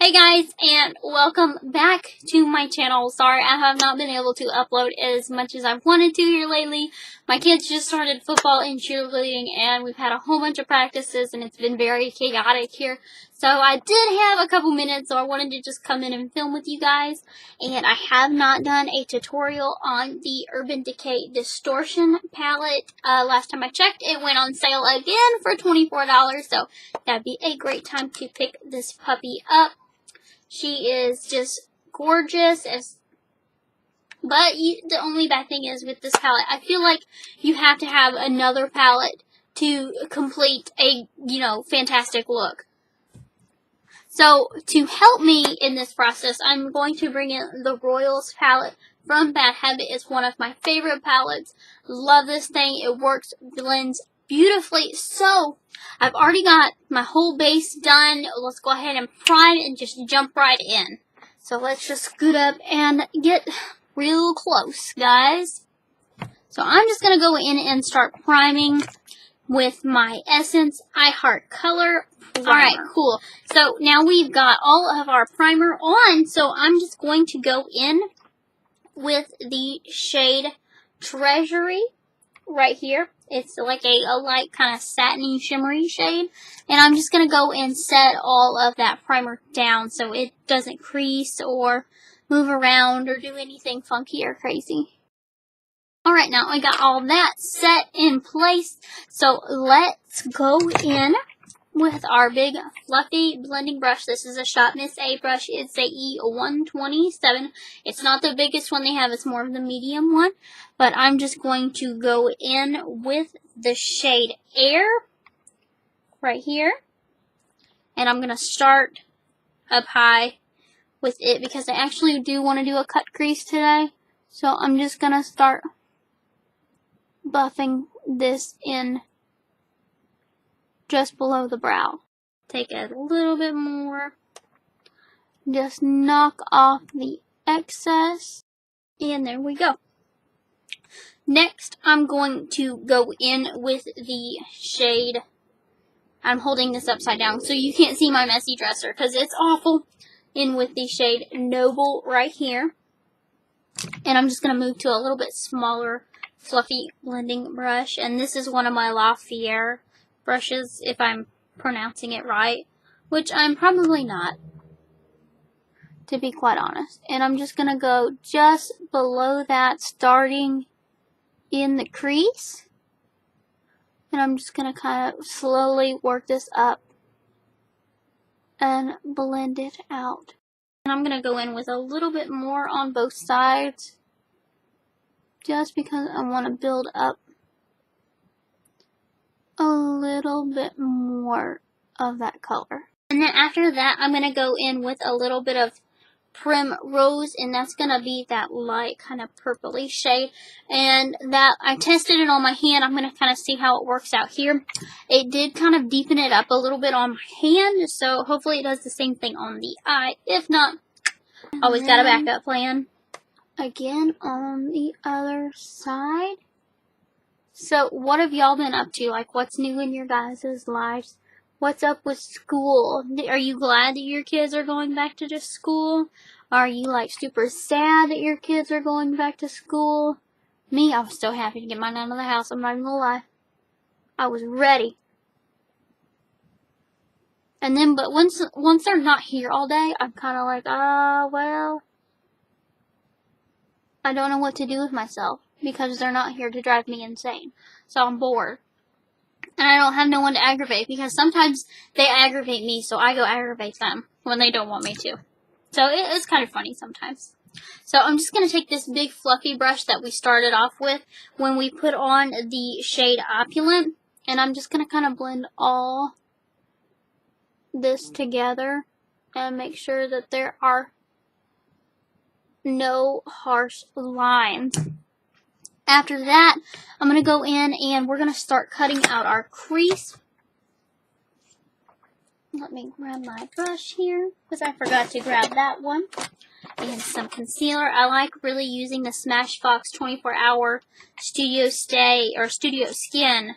Hey guys, and welcome back to my channel. Sorry I have not been able to upload as much as I've wanted to here lately. My kids just started football and cheerleading, and we've had a whole bunch of practices, and it's been very chaotic here. So I did have a couple minutes, so I wanted to just come in and film with you guys. And I have not done a tutorial on the Urban Decay Distortion palette. Last time I checked, it went on sale again for $24, so that'd be a great time to pick this puppy up. She is just gorgeous, but the only bad thing is with this palette, I feel like you have to have another palette to complete a, fantastic look. So, to help me in this process, I'm going to bring in the Royals palette from Bad Habit. It's one of my favorite palettes. Love this thing. It works, blends beautifully. So, I've already got my whole base done. Let's go ahead and prime and just jump right in. So, let's just scoot up and get real close, guys. So, I'm just going to go in and start priming with my Essence I Heart Color Primer. Alright, cool. So now we've got all of our primer on, so I'm just going to go in with the shade Treasury right here. It's like a light kind of satiny shimmery shade, and I'm just going to go and set all of that primer down so it doesn't crease or move around or do anything funky or crazy. Alright, now I got all that set in place, so let's go in with our big fluffy blending brush. This is a Shop Miss A brush. It's a E127. It's not the biggest one they have, it's more of the medium one, but I'm just going to go in with the shade Air right here, and I'm going to start up high with it because I actually do want to do a cut crease today, so I'm just going to start buffing this in just below the brow. Take a little bit more. Just knock off the excess. And there we go. Next, I'm going to go in with the shade. I'm holding this upside down so you can't see my messy dresser because it's awful. In with the shade Noble right here. And I'm just going to move to a little bit smaller fluffy blending brush. And this is one of my La Fière brushes, if I'm pronouncing it right, which I'm probably not, to be quite honest. And I'm just going to go just below that, starting in the crease. And I'm just going to kind of slowly work this up and blend it out. And I'm going to go in with a little bit more on both sides, just because I want to build up a little bit more of that color. And then after that, I'm going to go in with a little bit of Primrose, and that's going to be that light kind of purpley shade. And that, I tested it on my hand. I'm going to kind of see how it works out here. It did kind of deepen it up a little bit on my hand, so hopefully it does the same thing on the eye. If not, always got a backup plan. Again, on the other side. So, what have y'all been up to? Like, what's new in your guys' lives? What's up with school? Are you glad that your kids are going back to just school? Are you, like, super sad that your kids are going back to school? Me, I was so happy to get mine out of the house. I'm not even gonna lie. I was ready. And then, but once they're not here all day, I'm kind of like, well, I don't know what to do with myself, because they're not here to drive me insane. So I'm bored. And I don't have no one to aggravate, because sometimes they aggravate me, so I go aggravate them when they don't want me to. So it's kind of funny sometimes. So I'm just going to take this big fluffy brush that we started off with when we put on the shade Opulent, and I'm just going to kind of blend all this together and make sure that there are no harsh lines. After that, I'm going to go in and we're going to start cutting out our crease. Let me grab my brush here, because I forgot to grab that one. And some concealer. I like really using the Smashbox 24-hour Studio Stay or Studio Skin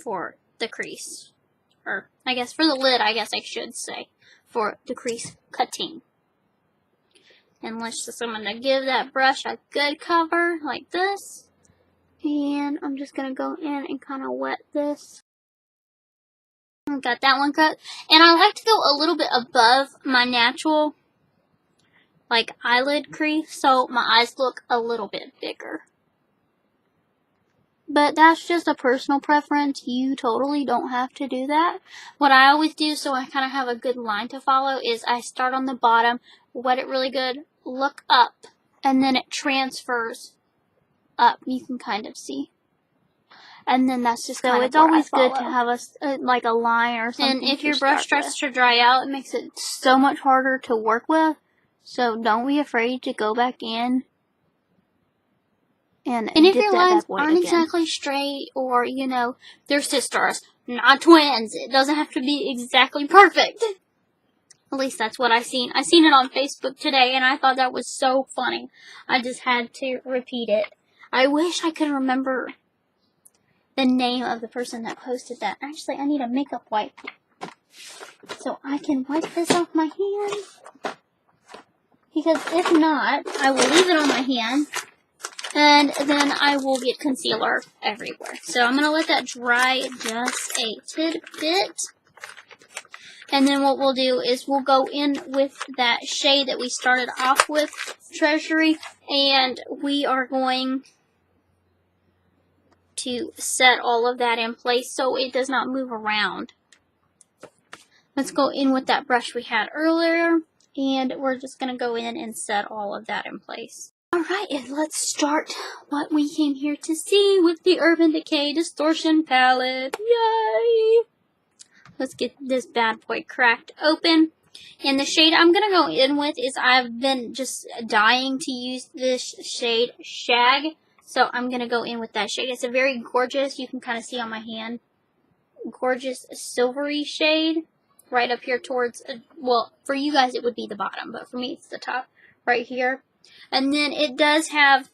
for the crease or I guess for the lid, I guess I should say, for the crease cutting. And I'm going to give that brush a good cover like this. And I'm just going to go in and kind of wet this. I've got that one cut. And I like to go a little bit above my natural, like, eyelid crease, so my eyes look a little bit bigger. But that's just a personal preference. You totally don't have to do that. What I always do, so I kind of have a good line to follow, is I start on the bottom, wet it really good, look up, and then it transfers up. You can kind of see. And then that's just kind of, it's always good to have like a line or something. And if your brush starts to dry out, it makes it so much harder to work with. So don't be afraid to go back in. And if your lines aren't exactly straight, or, you know, they're sisters, not twins, it doesn't have to be exactly perfect. At least that's what I seen. I seen it on Facebook today, and I thought that was so funny. I just had to repeat it. I wish I could remember the name of the person that posted that. Actually, I need a makeup wipe so I can wipe this off my hand. Because if not, I will leave it on my hand, and then I will get concealer everywhere. So I'm going to let that dry just a tidbit. And then what we'll do is we'll go in with that shade that we started off with, Treasury, and we are going to set all of that in place so it does not move around. Let's go in with that brush we had earlier, and we're just going to go in and set all of that in place. Alright, and let's start what we came here to see with the Urban Decay Distortion Palette. Yay! Let's get this bad boy cracked open. And the shade I'm going to go in with is, I've been just dying to use this shade, Shag. So I'm going to go in with that shade. It's a very gorgeous, you can kind of see on my hand, gorgeous silvery shade. Right up here towards, well, for you guys it would be the bottom, but for me it's the top, right here. And then it does have,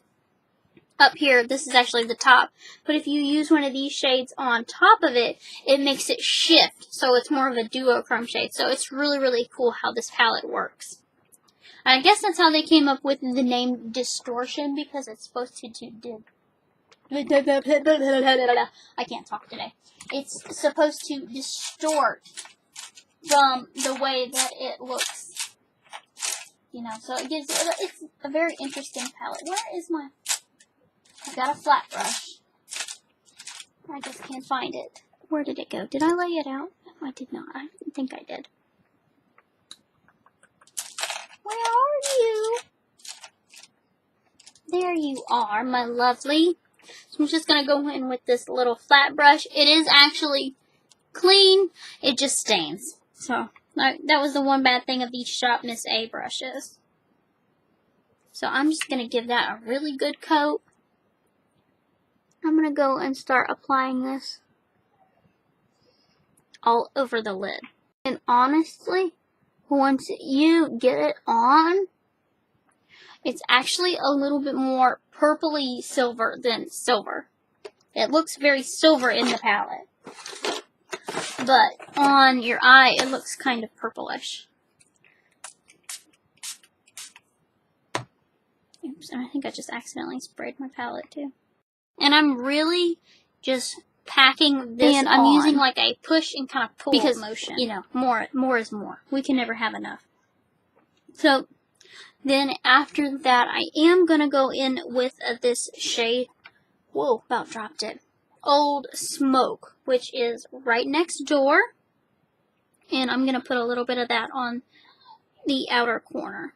up here, this is actually the top, but if you use one of these shades on top of it, it makes it shift, so it's more of a duochrome shade. So it's really, really cool how this palette works. I guess that's how they came up with the name Distortion, because it's supposed to do, I can't talk today. It's supposed to distort from the way that it looks, you know, so it gives, it's a very interesting palette. Where is my, I've got a flat brush. I just can't find it. Where did it go? Did I lay it out? No, I did not. I think I did. Where are you? There you are, my lovely. So I'm just going to go in with this little flat brush. It is actually clean. It just stains. So that was the one bad thing of these Shop Miss A brushes. So I'm just going to give that a really good coat. I'm going to go and start applying this all over the lid. And honestly, once you get it on, it's actually a little bit more purpley silver than silver. It looks very silver in the palette. But on your eye, it looks kind of purplish. Oops, and I think I just accidentally sprayed my palette too. And I'm really just packing this on. I'm using like a push and kind of pull motion. You know, more is more. We can never have enough. So then after that, I am going to go in with this shade. Whoa, about dropped it. Old Smoke, which is right next door. And I'm going to put a little bit of that on the outer corner.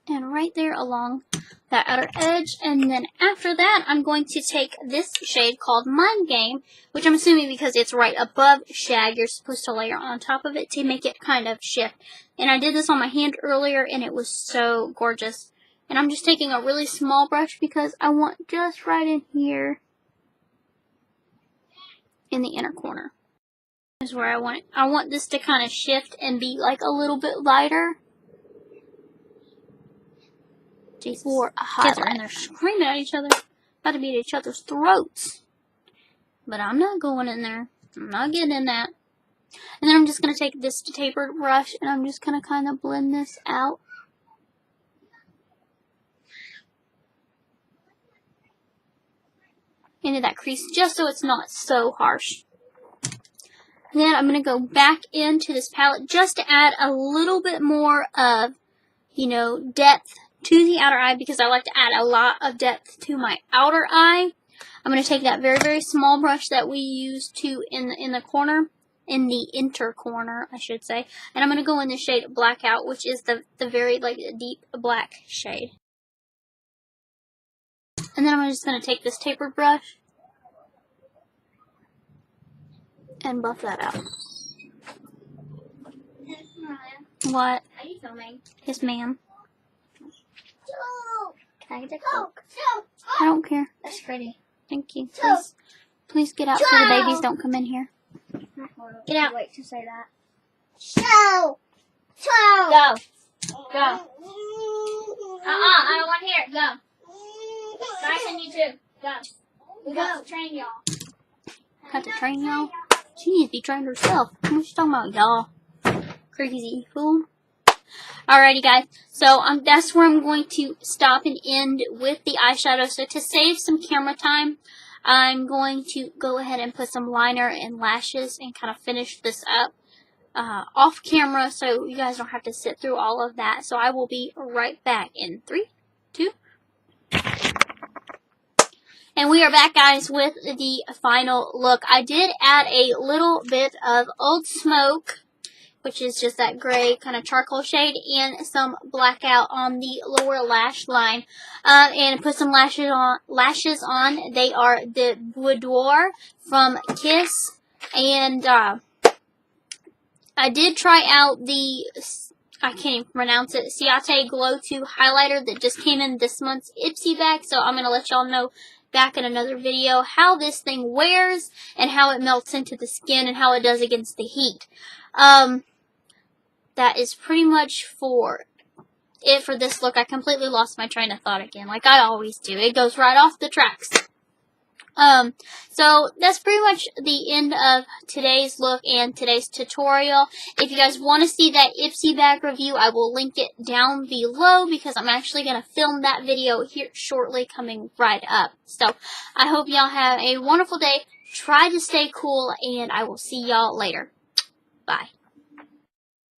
And right there along that outer edge. And then after that, I'm going to take this shade called Mind Game, which I'm assuming because it's right above Shag, you're supposed to layer on top of it to make it kind of shift. And I did this on my hand earlier, and it was so gorgeous. And I'm just taking a really small brush because I want just right in here in the inner corner. This is where I want it. I want this to kind of shift and be like a little bit lighter. Jesus. For a highlight. Kids are in there screaming at each other, about to be at each other's throats. But I'm not going in there. I'm not getting in that. And then I'm just going to take this tapered brush and I'm just going to kind of blend this out. Into that crease just so it's not so harsh. And then I'm going to go back into this palette just to add a little bit more of, depth to the outer eye because I like to add a lot of depth to my outer eye. I'm going to take that very, very small brush that we use in the corner, in the inner corner, I should say. And I'm going to go in the shade Blackout, which is the very deep black shade. And then I'm just going to take this tapered brush and buff that out. What? Are you filming? Yes, ma'am. Can I get the Coke? I don't care. That's pretty. Thank you. Please get out so the babies don't come in here. Get out. Wait to say that. Go. Go. I don't want to hear it. Go. Bryson, you too. Go. We got to train y'all. Got to train y'all? She needs to be trained herself. What you talking about, y'all? Crazy fool. Alrighty, guys. So that's where I'm going to stop and end with the eyeshadow. So to save some camera time, I'm going to go ahead and put some liner and lashes and kind of finish this up off camera so you guys don't have to sit through all of that. So I will be right back in 3, 2. And we are back, guys, with the final look. I did add a little bit of Old Smoke, which is just that gray kind of charcoal shade, and some Blackout on the lower lash line. And put some lashes on. They are the Boudior from Kiss. And I did try out the, I can't even pronounce it, Ciate Glow 2 highlighter that just came in this month's Ipsy bag. So I'm going to let y'all know back in another video how this thing wears and how it melts into the skin and how it does against the heat. That is pretty much for it for this look. I completely lost my train of thought again, like I always do. It goes right off the tracks. So that's pretty much the end of today's look and today's tutorial. If you guys want to see that Ipsy bag review, I will link it down below because I'm actually going to film that video here shortly, coming right up. So I hope y'all have a wonderful day. Try to stay cool, and I will see y'all later. Bye.